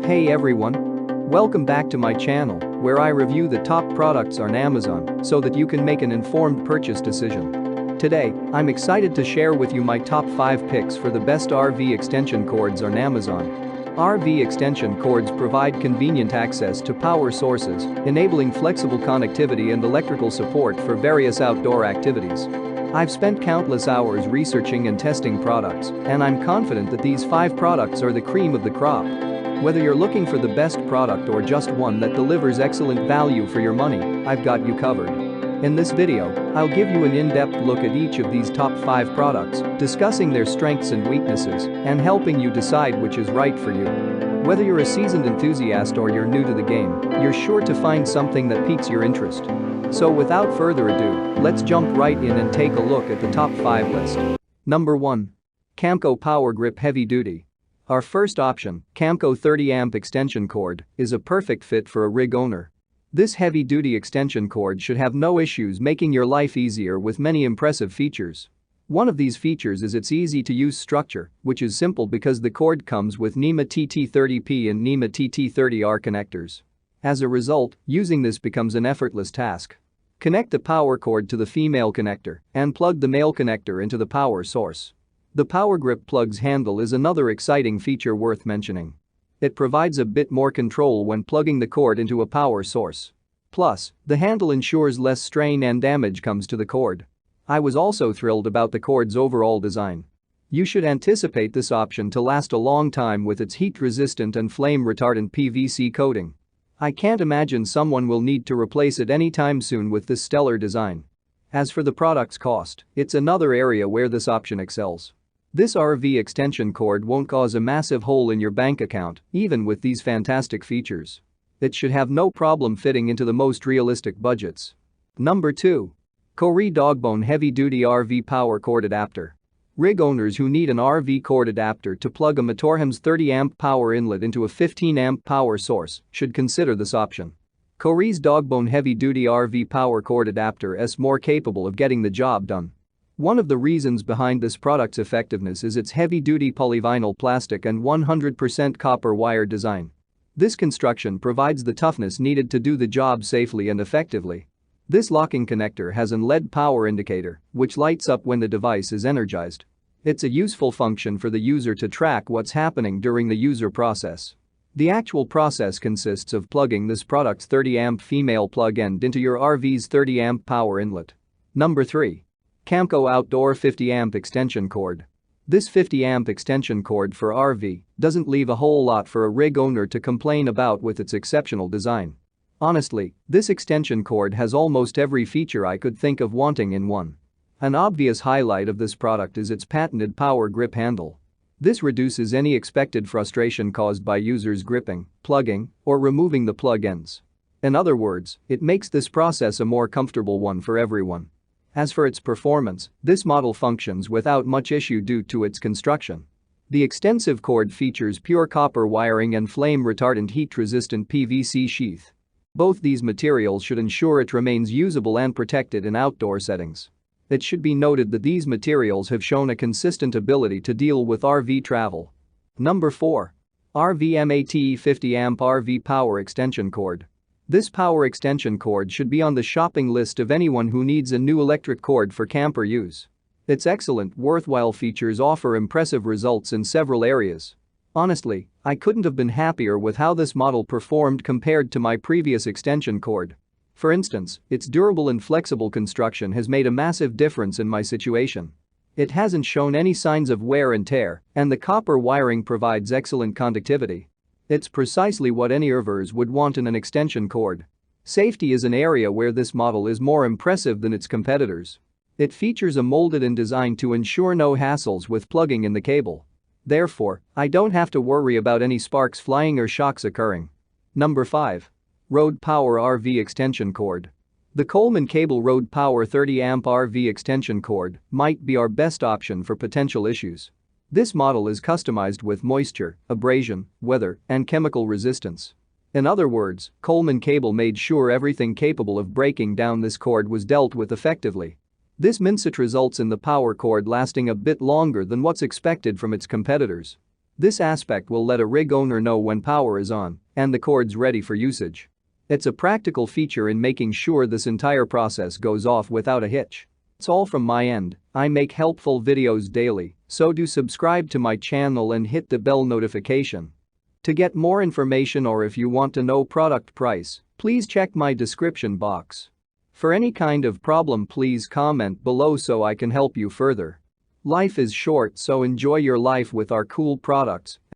Hey everyone! Welcome back to my channel, where I review the top products on Amazon so that you can make an informed purchase decision. Today, I'm excited to share with you my top 5 picks for the best RV extension cords on Amazon. RV extension cords provide convenient access to power sources, enabling flexible connectivity and electrical support for various outdoor activities. I've spent countless hours researching and testing products, and I'm confident that these 5 products are the cream of the crop. Whether you're looking for the best product or just one that delivers excellent value for your money, I've got you covered. In this video, I'll give you an in-depth look at each of these top 5 products, discussing their strengths and weaknesses, and helping you decide which is right for you. Whether you're a seasoned enthusiast or you're new to the game, you're sure to find something that piques your interest. So without further ado, let's jump right in and take a look at the top 5 list. Number 1. Camco Power Grip Heavy Duty. Our first option, Camco 30-amp extension cord, is a perfect fit for a rig owner. This heavy-duty extension cord should have no issues making your life easier with many impressive features. One of these features is its easy-to-use structure, which is simple because the cord comes with NEMA TT30P and NEMA TT30R connectors. As a result, using this becomes an effortless task. Connect the power cord to the female connector and plug the male connector into the power source. The Power Grip plug's handle is another exciting feature worth mentioning. It provides a bit more control when plugging the cord into a power source. Plus, the handle ensures less strain and damage comes to the cord. I was also thrilled about the cord's overall design. You should anticipate this option to last a long time with its heat-resistant and flame-retardant PVC coating. I can't imagine someone will need to replace it anytime soon with this stellar design. As for the product's cost, it's another area where this option excels. This RV extension cord won't cause a massive hole in your bank account, even with these fantastic features. It should have no problem fitting into the most realistic budgets. Number 2. Curated Dogbone Heavy Duty RV Power Cord Adapter. Rig owners who need an RV cord adapter to plug a Motorhome's 30-amp power inlet into a 15-amp power source should consider this option. Curated Dogbone Heavy Duty RV Power Cord Adapter is more capable of getting the job done. One of the reasons behind this product's effectiveness is its heavy-duty polyvinyl plastic and 100% copper wire design. This construction provides the toughness needed to do the job safely and effectively. This locking connector has an LED power indicator, which lights up when the device is energized. It's a useful function for the user to track what's happening during the user process. The actual process consists of plugging this product's 30-amp female plug end into your RV's 30-amp power inlet. Number 3. Camco Outdoor 50-amp extension cord. This 50-amp extension cord for RV doesn't leave a whole lot for a rig owner to complain about with its exceptional design. Honestly, this extension cord has almost every feature I could think of wanting in one. An obvious highlight of this product is its patented power grip handle. This reduces any expected frustration caused by users gripping, plugging, or removing the plug ends. In other words, it makes this process a more comfortable one for everyone. As for its performance, this model functions without much issue due to its construction. The extensive cord features pure copper wiring and flame-retardant heat-resistant PVC sheath. Both these materials should ensure it remains usable and protected in outdoor settings. It should be noted that these materials have shown a consistent ability to deal with RV travel. Number 4. RVMATE 50-amp RV Power Extension Cord. This power extension cord should be on the shopping list of anyone who needs a new electric cord for camper use. Its excellent, worthwhile features offer impressive results in several areas. Honestly, I couldn't have been happier with how this model performed compared to my previous extension cord. For instance, its durable and flexible construction has made a massive difference in my situation. It hasn't shown any signs of wear and tear, and the copper wiring provides excellent conductivity. It's precisely what any RVers would want in an extension cord. Safety is an area where this model is more impressive than its competitors. It features a molded-in design to ensure no hassles with plugging in the cable. Therefore, I don't have to worry about any sparks flying or shocks occurring. Number 5. Road Power RV Extension Cord. The Coleman Cable Road Power 30-amp RV extension cord might be our best option for potential issues. This model is customized with moisture, abrasion, weather, and chemical resistance. In other words, Coleman Cable made sure everything capable of breaking down this cord was dealt with effectively. This means it results in the power cord lasting a bit longer than what's expected from its competitors. This aspect will let a rig owner know when power is on and the cord's ready for usage. It's a practical feature in making sure this entire process goes off without a hitch. That's all from my end. I make helpful videos daily, so do subscribe to my channel and hit the bell notification. To get more information or if you want to know product price, please check my description box. For any kind of problem, please comment below so I can help you further. Life is short, so enjoy your life with our cool products.